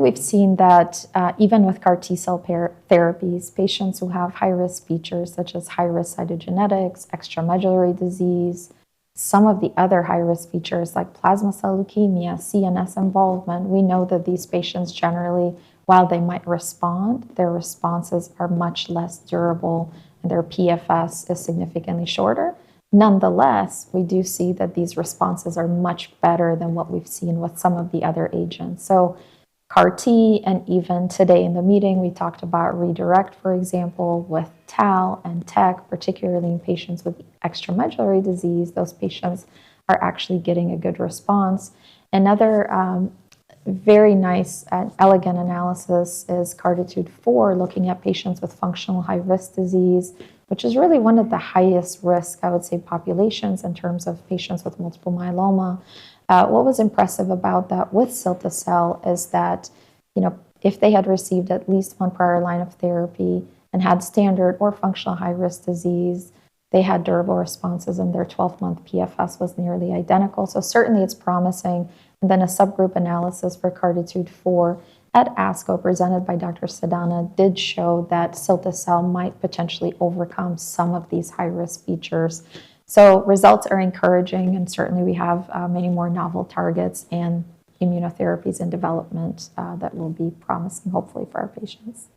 we've seen that even with CAR T-cell therapies, patients who have high-risk features such as high-risk cytogenetics, extramedullary disease, some of the other high-risk features like plasma cell leukemia, CNS involvement, we know that these patients generally, while they might respond, their responses are much less durable and their PFS is significantly shorter. Nonetheless, we do see that these responses are much better than what we've seen with some of the other agents. So CAR T, and even today in the meeting, we talked about redirect, for example, with TAL and TEC, particularly in patients with extramedullary disease. Those patients are actually getting a good response. Another very nice and elegant analysis is CARTITUDE-4, looking at patients with functional high-risk disease, which is really one of the highest risk, I would say, populations in terms of patients with multiple myeloma. What was impressive about that with cilta-cel is that, if they had received at least one prior line of therapy and had standard or functional high-risk disease, they had durable responses, and their 12-month PFS was nearly identical. So certainly it's promising. And then a subgroup analysis for CARTITUDE-4 at ASCO presented by Dr. Sadana did show that cilta-cel might potentially overcome some of these high-risk features. So results are encouraging, and certainly we have many more novel targets and immunotherapies in development that will be promising, hopefully, for our patients.